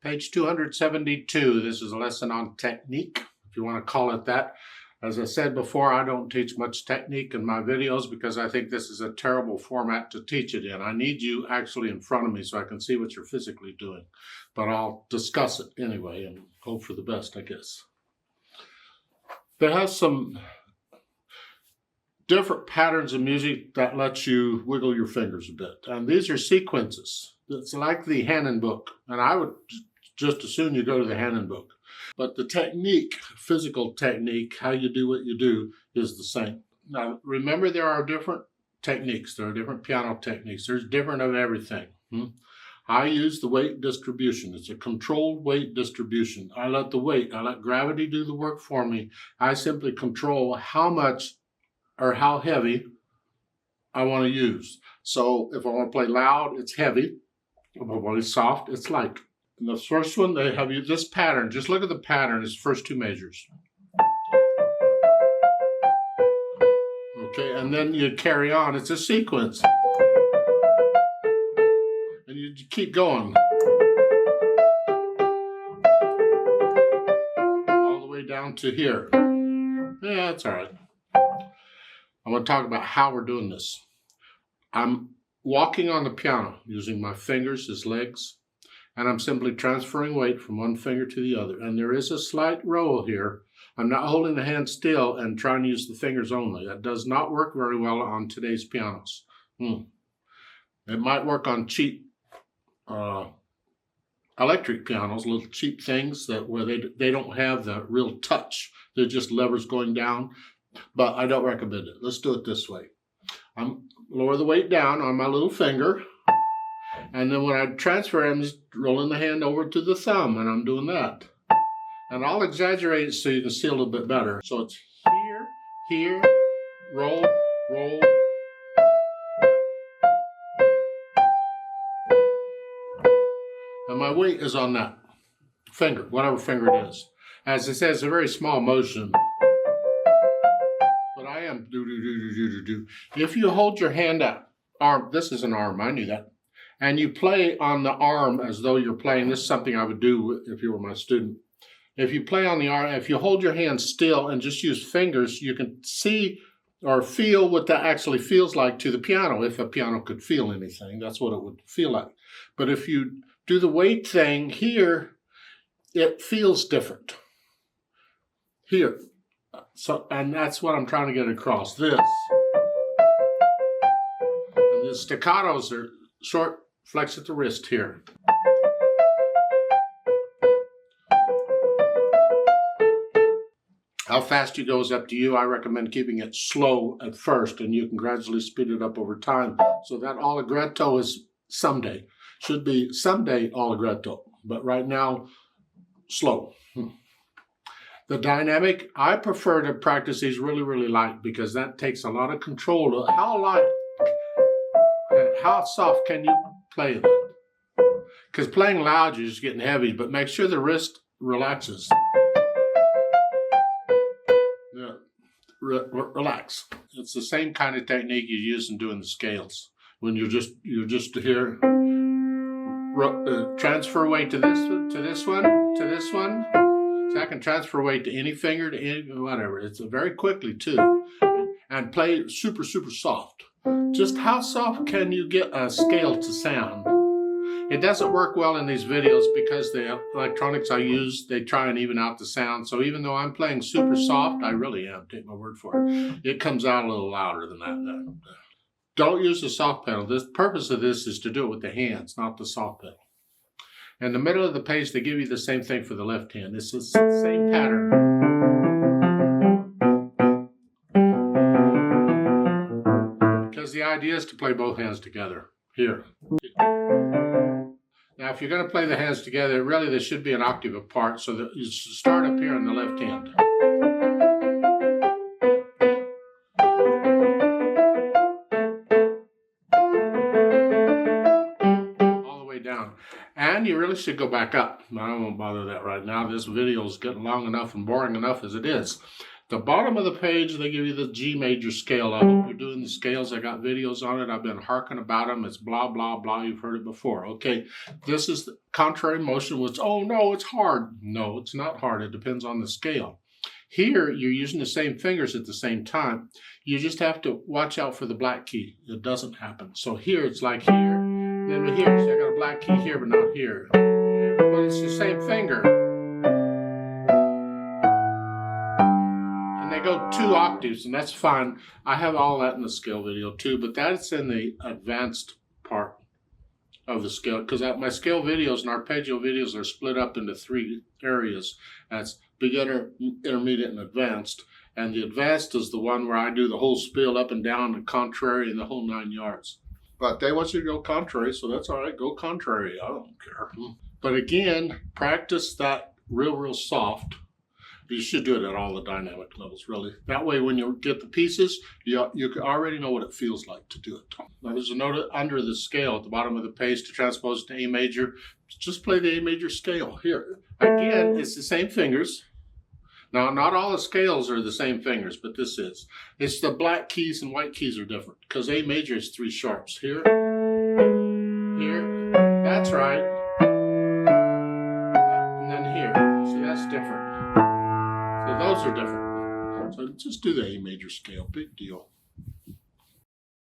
Page 272, this is a lesson on technique, if you want to call it that. As I said before, I don't teach much technique in my videos because I think this is a terrible format to teach it in. I need you actually in front of me so I can see what you're physically doing. But I'll discuss it anyway and hope for the best, I guess. There has some different patterns of music that lets you wiggle your fingers a bit. And these are sequences. It's like the Hanon book. And I would just as soon you go to the Hanon book. But the technique, physical technique, how you do what you do, is the same. Now, remember there are different techniques. There are different piano techniques. There's different of everything. I use the weight distribution. It's a controlled weight distribution. I let gravity do the work for me. I simply control how much or how heavy I want to use. So if I want to play loud, it's heavy. If I want to play soft, it's light. In the first one, they have this pattern. Just look at the pattern. It's the first two measures. Okay, and then you carry on. It's a sequence. And you keep going. All the way down to here. Yeah, that's all right. I'm going to talk about how we're doing this. I'm walking on the piano using my fingers as legs, and I'm simply transferring weight from one finger to the other. And there is a slight roll here. I'm not holding the hand still and trying to use the fingers only. That does not work very well on today's pianos. It might work on cheap electric pianos, little cheap things where they don't have the real touch. They're just levers going down. But I don't recommend it. Let's do it this way. I'm lower the weight down on my little finger. And then when I transfer, I'm just rolling the hand over to the thumb. And I'm doing that. And I'll exaggerate it so you can see a little bit better. So it's here, roll, roll. And my weight is on that finger, whatever finger it is. As it says, it's a very small motion. Do. If you hold your hand out, this is an arm, I knew that, and you play on the arm as though you're playing, this is something I would do if you were my student. If you play on the arm, if you hold your hand still and just use fingers, you can see or feel what that actually feels like to the piano. If a piano could feel anything, that's what it would feel like. But if you do the weight thing here, it feels different. Here. So, and that's what I'm trying to get across. This. And the staccatos are short flex at the wrist here. How fast you go is up to you. I recommend keeping it slow at first, and you can gradually speed it up over time. So that allegretto is someday. Should be someday allegretto, but right now, slow. The dynamic, I prefer to practice these really, really light because that takes a lot of control. How light, how soft can you play that? Because playing loud, you're just getting heavy, but make sure the wrist relaxes. Yeah, relax. It's the same kind of technique you use in doing the scales. When you're just here, transfer weight to this one. So I can transfer weight to any finger, to any, whatever. It's very quickly too. And play super, super soft. Just how soft can you get a scale to sound? It doesn't work well in these videos because the electronics I use, they try and even out the sound. So even though I'm playing super soft, I really am, take my word for it, it comes out a little louder than that. Don't use the soft pedal. The purpose of this is to do it with the hands, not the soft pedal. In the middle of the page, they give you the same thing for the left hand. It's the same pattern. Because the idea is to play both hands together. Here. Now, if you're going to play the hands together, really they should be an octave apart, so that you start up here on the left hand. And you really should go back up. I won't bother that right now. This video is getting long enough and boring enough as it is. The bottom of the page, they give you the G major scale of it. You're doing the scales. I got videos on it. I've been harking about them. It's blah, blah, blah. You've heard it before. Okay, this is the contrary motion, which, oh, no, it's hard. No, it's not hard. It depends on the scale. Here, you're using the same fingers at the same time. You just have to watch out for the black key. It doesn't happen. So here, it's like here, then here. So I got a black key here, but not here. But it's the same finger. They go 2 octaves, and that's fine. I have all that in the scale video too, but that's in the advanced part of the scale, because my scale videos and arpeggio videos are split up into 3 areas. That's beginner, intermediate, and advanced. And the advanced is the one where I do the whole spiel up and down and contrary and the whole 9 yards. But they want you to go contrary, so that's all right. Go contrary. I don't care. But again, practice that real soft. You should do it at all the dynamic levels, really. That way, when you get the pieces, you already know what it feels like to do it. Now, there's a note under the scale at the bottom of the page to transpose it to A major. Just play the A major scale. Here, again, it's the same fingers. Now, not all the scales are the same fingers, but this is. It's the black keys and white keys are different, because A major is 3 sharps. Here, that's right. And then here, see, that's different. So those are different. So just do the A major scale, big deal.